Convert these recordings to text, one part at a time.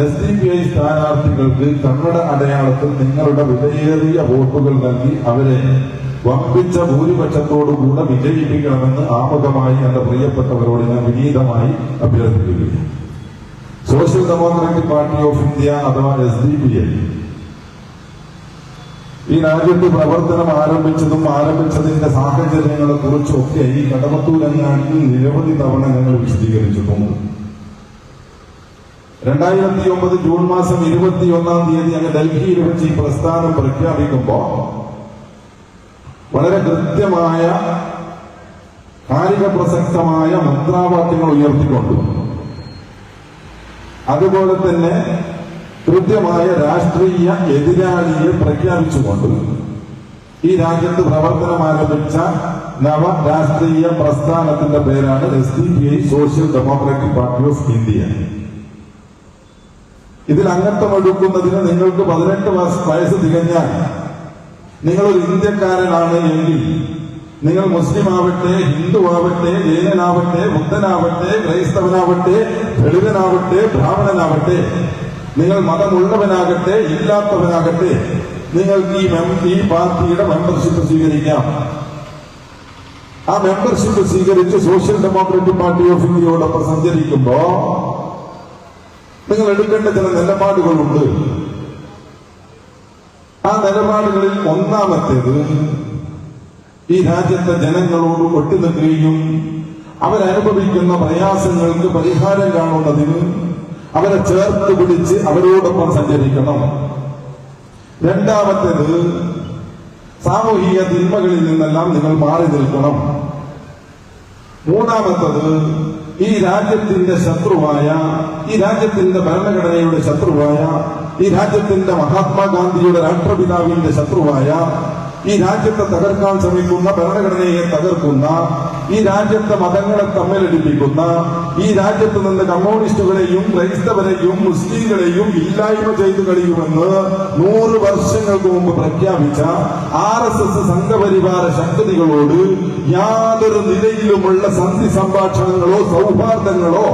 SDPI സ്ഥാനാർത്ഥികൾക്ക് കന്നഡ അടയാളത്തിൽ നിങ്ങളുടെ വിലയേറിയ വോട്ടുകൾ നൽകി അവരെ വമ്പിച്ച ഭൂരിപക്ഷത്തോടുകൂടെ വിജയിപ്പിക്കണമെന്ന് ആമുഖമായി എന്റെ പ്രിയപ്പെട്ടവരോട് ഞാൻ വിനീതമായി അഭ്യർത്ഥിക്കുകയാണ്. Social democratic party of India അഥവാ SDPI ഈ രാജ്യത്ത് പ്രവർത്തനം ആരംഭിച്ചതിന്റെ സാഹചര്യങ്ങളെ കുറിച്ചൊക്കെ ഈ കടമത്തൂരങ്ങാടിയിൽ നിരവധി തവണ ഞങ്ങൾ വിശദീകരിച്ചിട്ടുണ്ട്. 2009 ജൂൺ മാസം 21-ാം തീയതി അങ്ങ് ഡൽഹിയിൽ വെച്ച് ഈ പ്രസ്ഥാനം പ്രഖ്യാപിക്കുമ്പോ വളരെ കൃത്യമായ കാലിക പ്രസക്തമായ മുദ്രാവാക്യങ്ങൾ ഉയർത്തിക്കൊണ്ടു, അതുപോലെ തന്നെ കൃത്യമായ രാഷ്ട്രീയ എതിരാളിയെ പ്രഖ്യാപിച്ചുകൊണ്ട് ഈ രാജ്യത്ത് പ്രവർത്തനം ആരംഭിച്ച നവ രാഷ്ട്രീയ പ്രസ്ഥാനത്തിന്റെ പേരാണ് SDPI social democratic party of India. ഇതിൽ അംഗത്വം എടുക്കുന്നതിന് നിങ്ങൾക്ക് 18 വയസ്സ് തികഞ്ഞാൽ നിങ്ങളൊരു ഇന്ത്യക്കാരനാണ് എങ്കിൽ നിങ്ങൾ മുസ്ലിം ആവട്ടെ, ഹിന്ദു ആവട്ടെ, ജൈനനാവട്ടെ, ബുദ്ധനാവട്ടെ, ക്രൈസ്തവനാവട്ടെ, ദളിതനാവട്ടെ, ബ്രാഹ്മണനാവട്ടെ, നിങ്ങൾ മതമുള്ളവനാകട്ടെ ഇല്ലാത്തവനാകട്ടെ, നിങ്ങൾക്ക് ഈ പാർട്ടിയുടെ മെമ്പർഷിപ്പ് സ്വീകരിക്കാം. ആ മെമ്പർഷിപ്പ് സ്വീകരിച്ച് സോഷ്യൽ ഡെമോക്രാറ്റിക് പാർട്ടി ഓഫ് ഇന്ത്യയോടൊപ്പം സഞ്ചരിക്കുമ്പോ നിങ്ങൾ എടുക്കേണ്ട ചില നിലപാടുകളുണ്ട്. ആ നിലപാടുകളിൽ ഒന്നാമത്തേത് ഈ രാജ്യത്തെ ജനങ്ങളോട് ഒട്ടുനിൽക്കുകയും അവരനുഭവിക്കുന്ന പ്രയാസങ്ങൾക്ക് പരിഹാരം കാണുന്നതിന് അവരെ ചേർത്ത് പിടിച്ച് അവരോടൊപ്പം സഞ്ചരിക്കണം. രണ്ടാമത്തേത് സാമൂഹിക തിന്മകളിൽ നിന്നെല്ലാം നിങ്ങൾ മാറി നിൽക്കണം. മൂന്നാമത്തത് ഈ രാജ്യത്തിന്റെ ശത്രുവായ, ഈ രാജ്യത്തിന്റെ ഭരണഘടനയുടെ ശത്രുവായ, ഈ രാജ്യത്തിന്റെ മഹാത്മാഗാന്ധിയുടെ രാഷ്ട്രപിതാവിന്റെ ശത്രുവായ, ഈ രാജ്യത്തെ തകർക്കാൻ ശ്രമിക്കുന്ന, ഭരണഘടനയെ തകർക്കുന്ന, ഈ രാജ്യത്തെ മതങ്ങളെ തമ്മിലടിപ്പിക്കുന്ന, ഈ രാജ്യത്ത് നിന്ന് കമ്മ്യൂണിസ്റ്റുകളെയും ക്രൈസ്തവരെയും മുസ്ലിങ്ങളെയും ഇല്ലായ്മ ചെയ്തു കഴിയുമെന്ന് 100 വർഷങ്ങൾക്ക് മുമ്പ് പ്രഖ്യാപിച്ച RSS സംഘപരിവാര ശക്തികളോട് യാതൊരു നിലയിലുമുള്ള സന്ധി സംഭാഷണങ്ങളോ സൗഹാർദ്ദങ്ങളോ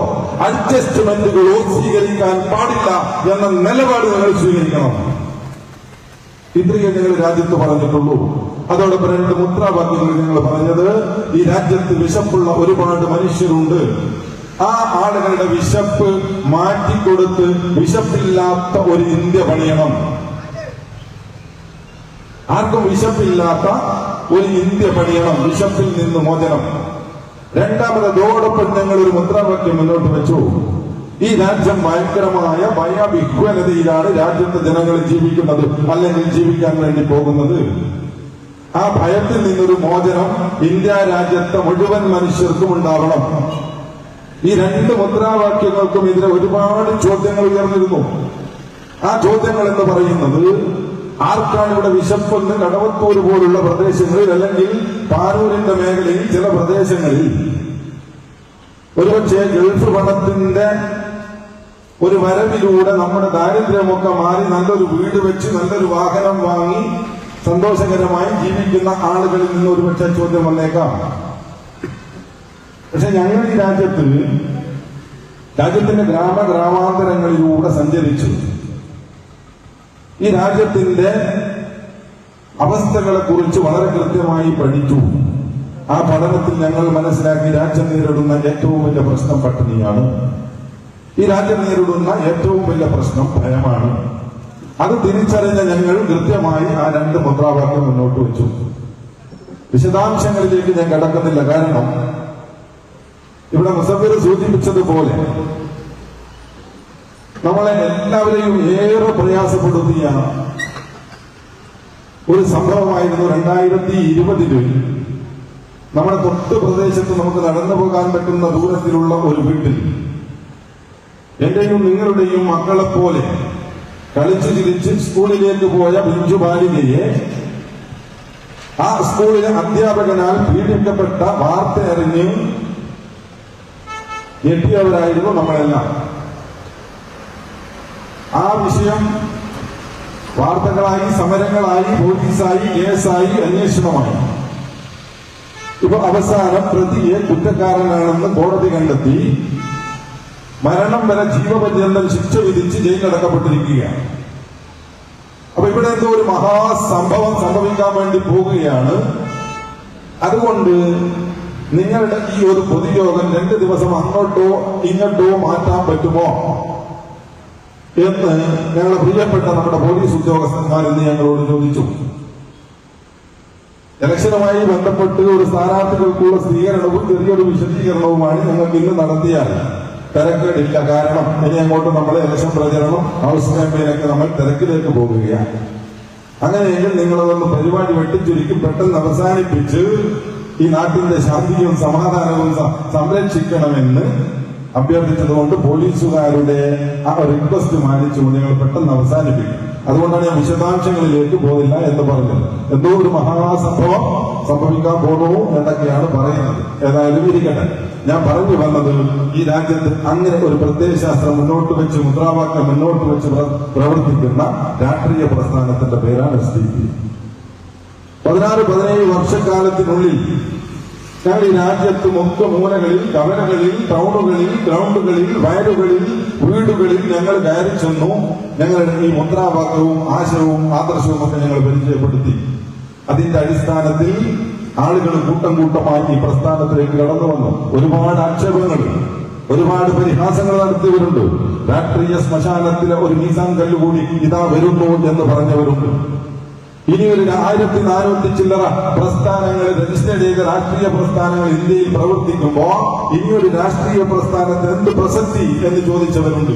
അഡ്ജസ്റ്റ്മെന്റുകളോ സ്വീകരിക്കാൻ പാടില്ല എന്ന നിലപാട് നിങ്ങൾ സ്വീകരിക്കണം. ഇത്രയേ നിങ്ങൾ രാജ്യത്ത് പറഞ്ഞിട്ടുള്ളൂ. അതോടൊപ്പം 2 മുദ്രാവാക്യങ്ങൾ നിങ്ങൾ പറഞ്ഞത്, ഈ രാജ്യത്ത് വിശപ്പുള്ള ഒരുപാട് മനുഷ്യരുണ്ട്, ആ ആളുകളുടെ വിശപ്പ് മാറ്റിക്കൊടുത്ത് വിശപ്പില്ലാത്ത ഒരു ഇന്ത്യ പണിയണം. ആർക്കും വിശപ്പില്ലാത്ത ഒരു ഇന്ത്യ പണിയണം, വിശപ്പിൽ നിന്ന് മോചനം. രണ്ടാമതോടൊപ്പം ഞങ്ങൾ ഒരു മുദ്രാവാക്യം മുന്നോട്ട് വെച്ചു. ഈ രാജ്യം ഭയങ്കരമായ ഭയവിഹ്വലതയിലാണ് രാജ്യത്തെ ജനങ്ങൾ ജീവിക്കുന്നത്, അല്ലെങ്കിൽ ജീവിക്കാൻ വേണ്ടി പോകുന്നത്. ആ ഭയത്തിൽ നിന്നൊരു മോചനം ഇന്ത്യ രാജ്യത്തെ മുഴുവൻ മനുഷ്യർക്കും ഉണ്ടാവണം. ഈ 2 മുദ്രാവാക്യങ്ങൾക്കും എതിരെ ഒരുപാട് ചോദ്യങ്ങൾ ഉയർന്നിരുന്നു. ആ ചോദ്യങ്ങൾ എന്ന് പറയുന്നത്, ആർക്കാണ് ഇവിടെ വിശപ്പെന്ന് കടവത്തൂർ പോലുള്ള പ്രദേശങ്ങളിൽ, അല്ലെങ്കിൽ പാനൂരിന്റെ മേഖലയിൽ ചില പ്രദേശങ്ങളിൽ ഒരുപക്ഷെ ഗൾഫ് പണത്തിന്റെ ഒരു വരവിലൂടെ നമ്മുടെ ദാരിദ്ര്യമൊക്കെ മാറി നല്ലൊരു വീട് വെച്ച് നല്ലൊരു വാഹനം വാങ്ങി സന്തോഷകരമായി ജീവിക്കുന്ന ആളുകളിൽ നിന്ന് ഒരുപക്ഷെ ചോദ്യം വന്നേക്കാം. പക്ഷെ ഞങ്ങൾ ഈ രാജ്യത്തിന്റെ ഗ്രാമാന്തരങ്ങളിലൂടെ സഞ്ചരിച്ചു. ഈ രാജ്യത്തിന്റെ അവസ്ഥകളെ കുറിച്ച് വളരെ കൃത്യമായി പഠിച്ചു. ആ പഠനത്തിൽ ഞങ്ങൾ മനസ്സിലാക്കി, രാജ്യം നേരിടുന്ന ഏറ്റവും വലിയ പ്രശ്നം പട്ടിണിയാണ്. ഈ രാജ്യം നേരിടുന്ന ഏറ്റവും വലിയ പ്രശ്നം ഭയമാണ്. അത് തിരിച്ചറിഞ്ഞ ഞങ്ങൾ കൃത്യമായി ആ 2 മുദ്രാവാക്യം മുന്നോട്ട് വെച്ചു. വിശദാംശങ്ങളിലേക്ക് ഞാൻ കടക്കുന്നില്ല, കാരണം ഇവിടെ മുസഫിർ സൂചിപ്പിച്ചതുപോലെ നമ്മളെ എല്ലാവരെയും ഏറെ പ്രയാസപ്പെടുത്തിയ ഒരു സംഭവമായിരുന്നു 2020 നമ്മുടെ തൊട്ട് പ്രദേശത്ത് നമുക്ക് നടന്നു പോകാൻ പറ്റുന്ന ദൂരത്തിലുള്ള ഒരു വീട്ടിൽ എന്റെയും നിങ്ങളുടെയും മക്കളെ പോലെ കളിച്ചു ചിരിച്ച് സ്കൂളിലേക്ക് പോയ പിഞ്ചു ബാലികയെ ആ സ്കൂളിലെ അധ്യാപകനാൽ പീഡിപ്പിക്കപ്പെട്ട വാർത്ത അറിഞ്ഞ് ഞെട്ടിയവരായിരുന്നു നമ്മളെല്ലാം. ആ വിഷയം വാർത്തകളായി, സമരങ്ങളായി, പോലീസായി, കേസായി, അന്വേഷണമായി. ഇപ്പൊ അവസാനം പ്രതിയെ കുറ്റക്കാരനാണെന്ന് കോടതി കണ്ടെത്തി മരണം വരെ ജീവപര്യന്തം ശിക്ഷ വിധിച്ച് ജയിലടക്കപ്പെട്ടിരിക്കുകയാണ്. അപ്പൊ ഇവിടെ എന്തോ ഒരു മഹാസംഭവം സംഭവിക്കാൻ വേണ്ടി പോവുകയാണ്. അതുകൊണ്ട് നിങ്ങളുടെ ഈ ഒരു പൊതുയോഗം 2 ദിവസം അങ്ങോട്ടോ ഇങ്ങോട്ടോ മാറ്റാൻ പറ്റുമോ എന്ന് ഞങ്ങളുടെ പ്രിയപ്പെട്ട നമ്മുടെ പോലീസ് ഉദ്യോഗസ്ഥന്മാരെന്ന് ഞങ്ങളോട് ചോദിച്ചു. ഇലക്ഷനുമായി ബന്ധപ്പെട്ട് ഒരു സ്ഥാനാർത്ഥികൾക്കുള്ള സ്വീകരണവും ചെറിയൊരു വിശദീകരണവുമാണ് ഞങ്ങൾക്ക് ഇന്ന് നടത്തിയാൽ തിരക്കേടില്ല. കാരണം ഇനി അങ്ങോട്ട് നമ്മുടെ ഇലക്ഷൻ പ്രചരണം ഹൗസ് ക്യാമ്പയിനൊക്കെ നമ്മൾ തിരക്കിലേക്ക് പോകുകയാണ്. അങ്ങനെയെങ്കിൽ നിങ്ങളതൊന്ന് പരിപാടി വെട്ടിച്ചുരുക്കി പെട്ടെന്ന് അവസാനിപ്പിച്ച് ഈ നാട്ടിന്റെ ശാന്തിയും സമാധാനവും സംരക്ഷിക്കണമെന്ന് അഭ്യർത്ഥിച്ചതുകൊണ്ട് പോലീസുകാരുടെ ആ റിക്വസ്റ്റ് മാനിച്ചുകൊണ്ട് നിങ്ങൾ പെട്ടെന്ന് അവസാനിപ്പിക്കും. അതുകൊണ്ടാണ് ഞാൻ വിശദാംശങ്ങളിലേക്ക് പോകില്ല എന്ന് പറഞ്ഞത്. എന്തോ ഒരു മഹാസംഭവം സംഭവിക്കാൻ പോകുന്നു എന്നൊക്കെയാണ് പറയുന്നത്. ഏതായാലും ഇരിക്കട്ടെ. ഞാൻ പറഞ്ഞു വന്നത്, ഈ രാജ്യത്ത് അങ്ങനെ ഒരു പ്രത്യയശാസ്ത്രം മുന്നോട്ട് വെച്ച്, മുദ്രാവാക്യം മുന്നോട്ട് വെച്ച് പ്രവർത്തിക്കുന്ന രാഷ്ട്രീയ പ്രസ്ഥാനത്തിന്റെ പേരാണ് SDP. 16-17 വർഷക്കാലത്തിനുള്ളിൽ ഞങ്ങൾ ഈ രാജ്യത്ത് മുഖ്യ മൂലകളിൽ, കവലകളിൽ, ടൗണുകളിൽ, ഗ്രൗണ്ടുകളിൽ, വയലുകളിൽ, വീടുകളിൽ ഞങ്ങൾ കയറി ചെന്നു. ഞങ്ങളുടെ ഈ മുദ്രാവാക്യവും ആശയവും ആദർശവും ഒക്കെ ഞങ്ങൾ പരിചയപ്പെടുത്തി. അതിന്റെ അടിസ്ഥാനത്തിൽ ആളുകൾ കൂട്ടം കൂട്ടമായി ഈ പ്രസ്ഥാനത്തിലേക്ക് കടന്നു വന്നു. ഒരുപാട് ആക്ഷേപങ്ങൾ, ഒരുപാട് പരിഹാസങ്ങൾ നടത്തിയവരുണ്ട്. രാഷ്ട്രീയ ശ്മശാനത്തിലെ ഒരു മീസാൻ കല്ലുകൂടി ഇതാ വരുന്നു എന്ന് പറഞ്ഞവരുണ്ട്. ഇനി ഒരു 1400 ചില്ലറ പ്രസ്ഥാനങ്ങൾ, രജിസ്റ്റർ ചെയ്ത രാഷ്ട്രീയ പ്രസ്ഥാനങ്ങൾ ഇന്ത്യയിൽ പ്രവർത്തിക്കുമ്പോ ഇനിയൊരു രാഷ്ട്രീയ പ്രസ്ഥാനത്തിന് എന്ത് പ്രസക്തി എന്ന് ചോദിച്ചവരുണ്ട്.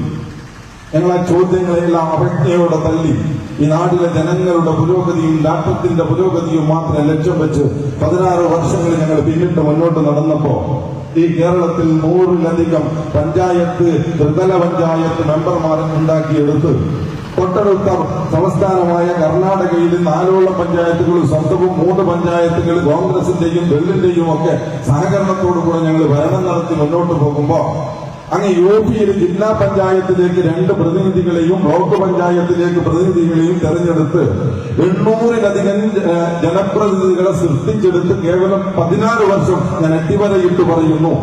ഞങ്ങൾ ആ ചോദ്യങ്ങളെല്ലാം അവജ്ഞയോടെ തള്ളി ഈ നാട്ടിലെ ജനങ്ങളുടെ പുരോഗതിയും രാഷ്ട്രത്തിന്റെ പുരോഗതിയും മാത്രം ലക്ഷ്യം വെച്ച് 16 വർഷങ്ങൾ ഞങ്ങൾ പിന്നിട്ട് മുന്നോട്ട് നടന്നപ്പോ ഈ കേരളത്തിൽ 100-ലധികം പഞ്ചായത്ത്, ത്രിതല പഞ്ചായത്ത് മെമ്പർമാരെ ഉണ്ടാക്കിയെടുത്ത് തൊട്ടടുത്ത സംസ്ഥാനമായ കർണാടകയിൽ 4ഓളം പഞ്ചായത്തുകളും സ്വന്തവും 3 പഞ്ചായത്തുകൾ കോൺഗ്രസിന്റെയും ദളിന്റെയും ഒക്കെ സഹകരണത്തോടുകൂടെ ഞങ്ങൾ ഭരണം നടത്തി മുന്നോട്ട് പോകുമ്പോ അങ്ങ് UP-യിൽ ജില്ലാ പഞ്ചായത്തിലേക്ക് 2 പ്രതിനിധികളെയും ബ്ലോക്ക് പഞ്ചായത്തിലേക്ക് പ്രതിനിധികളെയും തെരഞ്ഞെടുത്ത് 800-ലധികം ജനപ്രതിനിധികളെ സൃഷ്ടിച്ചെടുത്ത് കേവലം 16 വർഷം ഞാൻ അട്ടിവരയിട്ട് പറയുന്നു,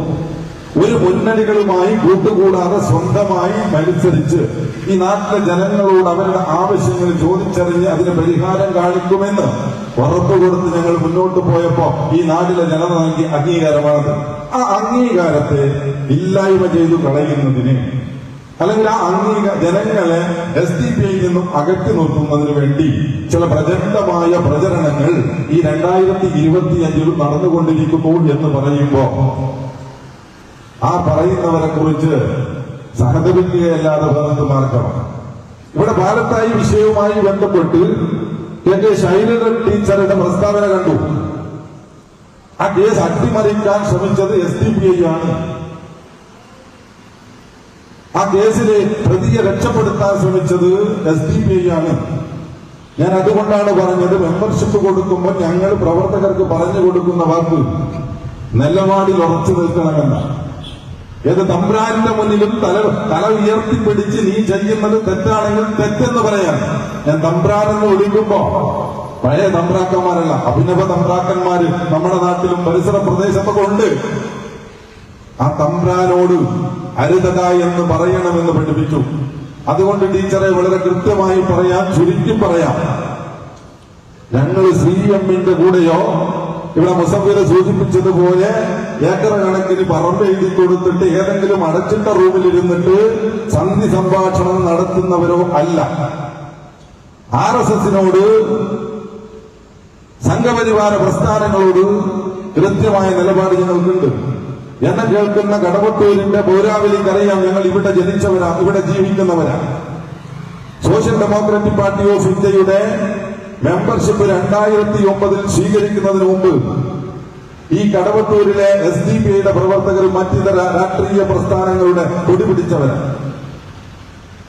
ഒരു മുന്നണികളുമായി കൂട്ടുകൂടാതെ സ്വന്തമായി മത്സരിച്ച് ഈ നാട്ടിലെ ജനങ്ങളോട് അവരുടെ ആവശ്യങ്ങൾ ചോദിച്ചറിഞ്ഞ് അതിന് പരിഹാരം കാണിക്കുമെന്ന് ഉറപ്പുകൊടുത്ത് ഞങ്ങൾ മുന്നോട്ട് പോയപ്പോ ഈ നാട്ടിലെ ജനത നൽകിയ അംഗീകാരമാണത്. ആ അംഗീകാരത്തെ ഇല്ലായ്മ ചെയ്തു കളയുന്നതിന്, അല്ലെങ്കിൽ ആ ജനങ്ങളെ SDP-യിൽ നിന്നും അകറ്റി നിർത്തുന്നതിന് വേണ്ടി ചില പ്രചണ്ഡമായ പ്രചരണങ്ങൾ ഈ 2025 നടന്നുകൊണ്ടിരിക്കുന്നു എന്ന് പറയുമ്പോ ആ പറയുന്നവരെ കുറിച്ച് സഹതപിക്കുകയല്ലാതെ വേറെ മാർഗം. ഇവിടെ പാലത്തായി വിഷയവുമായി ബന്ധപ്പെട്ട് KK ശൈലജ ടീച്ചറുടെ പ്രസ്താവന കണ്ടു. ആ കേസ് അട്ടിമറിക്കാൻ ശ്രമിച്ചത് SDP ആണ്. ആ കേസിലെ പ്രതിയെ രക്ഷപ്പെടുത്താൻ ശ്രമിച്ചത് SDP ആണ്. ഞാൻ അതുകൊണ്ടാണ് പറഞ്ഞത്, മെമ്പർഷിപ്പ് കൊടുക്കുമ്പോൾ ഞങ്ങൾ പ്രവർത്തകർക്ക് പറഞ്ഞു കൊടുക്കുന്ന വാക്ക് നിലപാടിൽ ഉറച്ചു നിൽക്കണമെന്ന. ഏത് തമ്പ്രാന്റെ മുന്നിലും തല ഉയർത്തിപ്പിടിച്ച് നീ ചെയ്യുന്നത് തെറ്റാണെങ്കിൽ തെറ്റെന്ന് പറയാൻ. ഞാൻ തമ്പ്രാനെന്ന് വിളിക്കുമ്പോ പഴയ തമ്പ്രാക്കന്മാരല്ല, അഭിനവ തമ്പ്രാക്കന്മാര് നമ്മുടെ നാട്ടിലും പരിസര പ്രദേശത്തൊക്കെ ഉണ്ട്. ആ തമ്പ്രാനോട് അരുതക എന്ന് പറയണമെന്ന് പഠിപ്പിച്ചു. അതുകൊണ്ട് ടീച്ചറെ വളരെ കൃത്യമായി പറയാം, ചുരുക്കി പറയാം, ഞങ്ങൾ CM-ന്റെ കൂടെയോ ഇവിടെ മുസഫിറ് സൂചിപ്പിച്ചതുപോലെ ഏക്കർ കണക്കിന് പറമ്പ് എഴുതി കൊടുത്തിട്ട് ഏതെങ്കിലും അടച്ചിട്ട റൂമിലിരുന്നിട്ട് സന്ധി സംഭാഷണം നടത്തുന്നവരോ അല്ല. RSSനോട്, സംഘപരിവാര പ്രസ്ഥാനങ്ങളോട് കൃത്യമായ നിലപാട് ഞങ്ങൾക്കുണ്ട്. എന്നെ കേൾക്കുന്ന കടവട്ടൂരിന്റെ പൗരാവലിക്കറിയാം, ഞങ്ങൾ ഇവിടെ ജനിച്ചവരാ, ഇവിടെ ജീവിക്കുന്നവരാ. സോഷ്യൽ ഡെമോക്രാറ്റിക് പാർട്ടി ഓഫ് ഇന്ത്യയുടെ മെമ്പർഷിപ്പ് 2009 സ്വീകരിക്കുന്നതിന് മുമ്പ് ഈ കടവട്ടൂരിലെ SDP-യുടെ പ്രവർത്തകരും മറ്റിതര രാഷ്ട്രീയ പ്രസ്ഥാനങ്ങളുടെ കൊടിപിടിച്ചവരാണ്.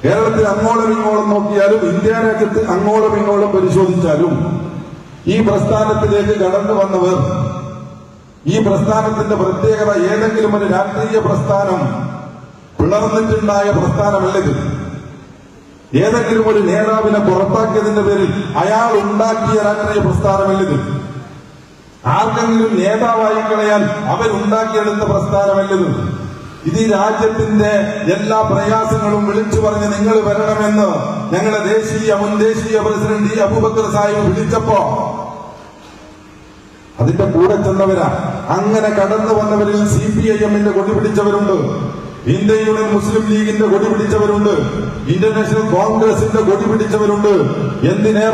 കേരളത്തിൽ അങ്ങോളം ഇങ്ങോളം നോക്കിയാലും ഇന്ത്യ രാജ്യത്ത് അങ്ങോളം ഇങ്ങോളം പരിശോധിച്ചാലും ഈ പ്രസ്ഥാനത്തിലേക്ക് കടന്നു വന്നവർ, ഈ പ്രസ്ഥാനത്തിന്റെ പ്രത്യേകത ഏതെങ്കിലും ഒരു രാഷ്ട്രീയ പ്രസ്ഥാനം പിളർന്നിട്ടുണ്ടായ പ്രസ്ഥാനമല്ലത്. ഏതെങ്കിലും ഒരു നേതാവിനെ പുറത്താക്കിയതിന്റെ പേരിൽ അയാൾ ഉണ്ടാക്കിയ രാഷ്ട്രീയ പ്രസ്ഥാനമല്ലത്. ആർക്കെങ്കിലും നേതാവായി കളയാൻ അവരുണ്ടാക്കിയെടുത്ത പ്രസ്ഥാനമല്ലത്. ഇത് ഈ രാജ്യത്തിന്റെ എല്ലാ പ്രയാസങ്ങളും വിളിച്ചു പറഞ്ഞ് നിങ്ങൾ വരണമെന്ന് ഞങ്ങളുടെ മുൻ ദേശീയ പ്രസിഡന്റ് അബൂബക്കർ സാഹിബ് വിളിച്ചപ്പോ അതിന്റെ കൂടെ ചെന്നവരാ. അങ്ങനെ കടന്നു വന്നവരിൽ CPIM-ന്റെ കൊടി പിടിച്ചവരുണ്ട്, ഇന്ത്യൻ യൂണിയൻ മുസ്ലിം ലീഗിന്റെ കൊടി പിടിച്ചവരുണ്ട്, ഇന്ത്യൻ നാഷണൽ കോൺഗ്രസിന്റെ കൊടി പിടിച്ചവരുണ്ട്. എന്തിനേറെ